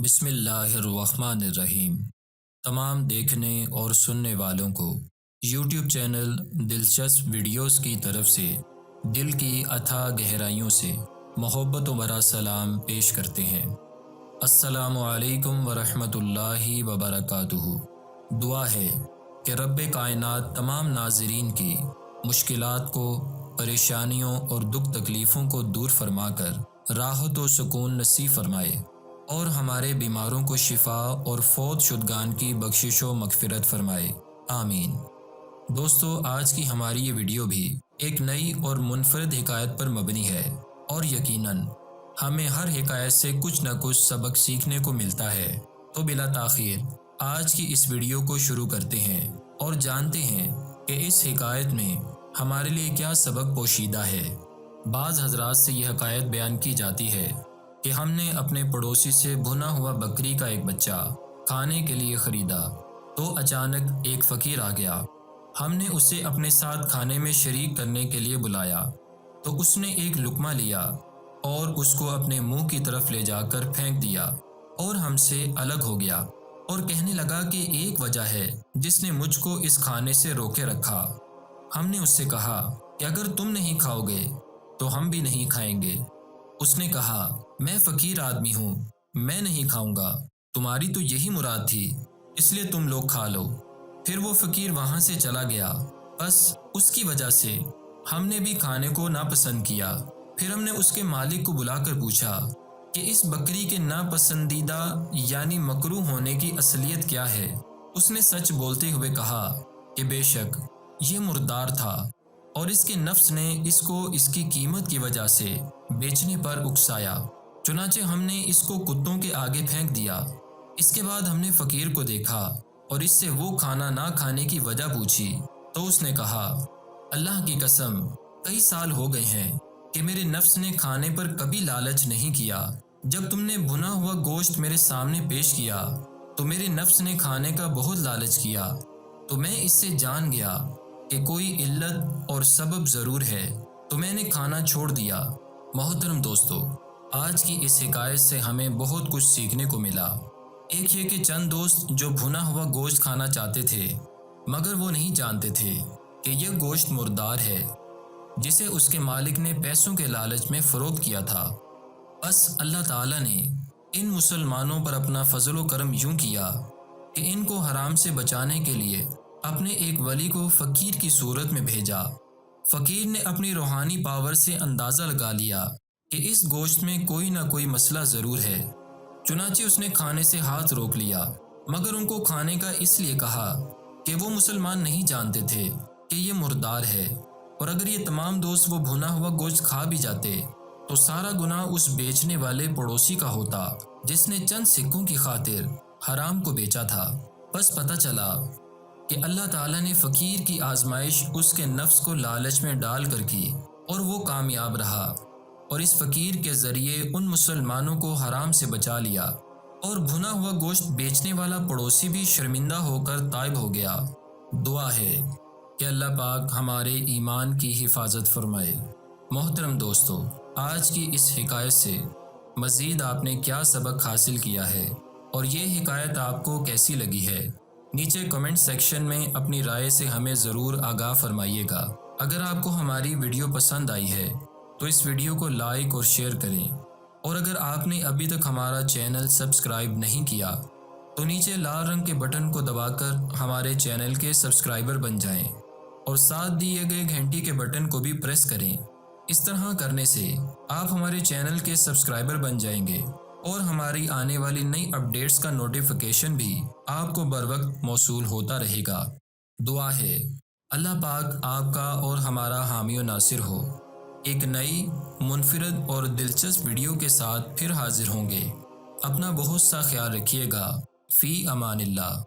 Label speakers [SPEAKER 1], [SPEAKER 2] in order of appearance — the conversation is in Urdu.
[SPEAKER 1] بسم اللہ الرحمن الرحیم۔ تمام دیکھنے اور سننے والوں کو یوٹیوب چینل دلچسپ ویڈیوز کی طرف سے دل کی اتھاہ گہرائیوں سے محبت و برا سلام پیش کرتے ہیں۔ السلام علیکم ورحمۃ اللہ وبرکاتہ۔ دعا ہے کہ رب کائنات تمام ناظرین کی مشکلات کو، پریشانیوں اور دکھ تکلیفوں کو دور فرما کر راحت و سکون نصیب فرمائے اور ہمارے بیماروں کو شفا اور فوت شدگان کی بخشش و مغفرت فرمائے، آمین۔ دوستو، آج کی ہماری یہ ویڈیو بھی ایک نئی اور منفرد حکایت پر مبنی ہے اور یقیناً ہمیں ہر حکایت سے کچھ نہ کچھ سبق سیکھنے کو ملتا ہے۔ تو بلا تاخیر آج کی اس ویڈیو کو شروع کرتے ہیں اور جانتے ہیں کہ اس حکایت میں ہمارے لیے کیا سبق پوشیدہ ہے۔ بعض حضرات سے یہ حکایت بیان کی جاتی ہے کہ ہم نے اپنے پڑوسی سے بھنا ہوا بکری کا ایک بچہ کھانے کے لیے خریدا تو اچانک ایک فقیر آ گیا۔ ہم نے اسے اپنے ساتھ کھانے میں شریک کرنے کے لیے بلایا تو اس نے ایک لقمہ لیا اور اس کو اپنے منہ کی طرف لے جا کر پھینک دیا اور ہم سے الگ ہو گیا اور کہنے لگا کہ ایک وجہ ہے جس نے مجھ کو اس کھانے سے روکے رکھا۔ ہم نے اس سے کہا کہ اگر تم نہیں کھاؤ گے تو ہم بھی نہیں کھائیں گے۔ اس نے کہا، میں فقیر آدمی ہوں، میں نہیں کھاؤں گا، تمہاری تو یہی مراد تھی، اس لیے تم لوگ کھا لو۔ پھر وہ فقیر وہاں سے چلا گیا۔ بس اس کی وجہ سے ہم نے بھی کھانے کو ناپسند کیا۔ پھر ہم نے اس کے مالک کو بلا کر پوچھا کہ اس بکری کے ناپسندیدہ یعنی مکروہ ہونے کی اصلیت کیا ہے۔ اس نے سچ بولتے ہوئے کہا کہ بے شک یہ مردار تھا اور اس کے نفس نے اس کو اس کی قیمت کی وجہ سے بیچنے پر اکسایا، چنانچہ ہم نے اس کو کتوں کے آگے پھینک دیا۔ اس کے بعد ہم نے فقیر کو دیکھا اور اس سے وہ کھانا نہ کھانے کی وجہ پوچھی تو اس نے کہا، اللہ کی قسم کئی سال ہو گئے ہیں کہ میرے نفس نے کھانے پر کبھی لالچ نہیں کیا۔ جب تم نے بھنا ہوا گوشت میرے سامنے پیش کیا تو میرے نفس نے کھانے کا بہت لالچ کیا، تو میں اس سے جان گیا کہ کوئی علت اور سبب ضرور ہے، تو میں نے کھانا چھوڑ دیا۔ محترم دوستو، آج کی اس حکایت سے ہمیں بہت کچھ سیکھنے کو ملا۔ ایک یہ کہ چند دوست جو بھنا ہوا گوشت کھانا چاہتے تھے مگر وہ نہیں جانتے تھے کہ یہ گوشت مردار ہے جسے اس کے مالک نے پیسوں کے لالچ میں فروخت کیا تھا۔ بس اللہ تعالیٰ نے ان مسلمانوں پر اپنا فضل و کرم یوں کیا کہ ان کو حرام سے بچانے کے لیے اپنے ایک ولی کو فقیر کی صورت میں بھیجا۔ فقیر نے اپنی روحانی پاور سے اندازہ لگا لیا کہ اس گوشت میں کوئی نہ کوئی مسئلہ ضرور ہے، چنانچہ اس نے کھانے سے ہاتھ روک لیا، مگر ان کو کھانے کا اس لیے کہا کہ وہ مسلمان نہیں جانتے تھے کہ یہ مردار ہے، اور اگر یہ تمام دوست وہ بھنا ہوا گوشت کھا بھی جاتے تو سارا گناہ اس بیچنے والے پڑوسی کا ہوتا جس نے چند سکوں کی خاطر حرام کو بیچا تھا۔ بس پتہ چلا کہ اللہ تعالیٰ نے فقیر کی آزمائش اس کے نفس کو لالچ میں ڈال کر کی اور وہ کامیاب رہا، اور اس فقیر کے ذریعے ان مسلمانوں کو حرام سے بچا لیا، اور بھنا ہوا گوشت بیچنے والا پڑوسی بھی شرمندہ ہو کر تائب ہو گیا۔ دعا ہے کہ اللہ پاک ہمارے ایمان کی حفاظت فرمائے۔ محترم دوستو، آج کی اس حکایت سے مزید آپ نے کیا سبق حاصل کیا ہے اور یہ حکایت آپ کو کیسی لگی ہے؟ نیچے کمنٹ سیکشن میں اپنی رائے سے ہمیں ضرور آگاہ فرمائیے گا۔ اگر آپ کو ہماری ویڈیو پسند آئی ہے تو اس ویڈیو کو لائک اور شیئر کریں، اور اگر آپ نے ابھی تک ہمارا چینل سبسکرائب نہیں کیا تو نیچے لال رنگ کے بٹن کو دبا کر ہمارے چینل کے سبسکرائبر بن جائیں اور ساتھ دیے گئے گھنٹی کے بٹن کو بھی پریس کریں۔ اس طرح کرنے سے آپ ہمارے چینل کے سبسکرائبر بن جائیں گے اور ہماری آنے والی نئی اپڈیٹس کا نوٹیفیکیشن بھی آپ کو بر وقت موصول ہوتا رہے گا۔ دعا ہے اللہ پاک آپ کا اور ہمارا حامی و ناصر ہو۔ ایک نئی منفرد اور دلچسپ ویڈیو کے ساتھ پھر حاضر ہوں گے۔ اپنا بہت سا خیال رکھیے گا۔ فی امان اللہ۔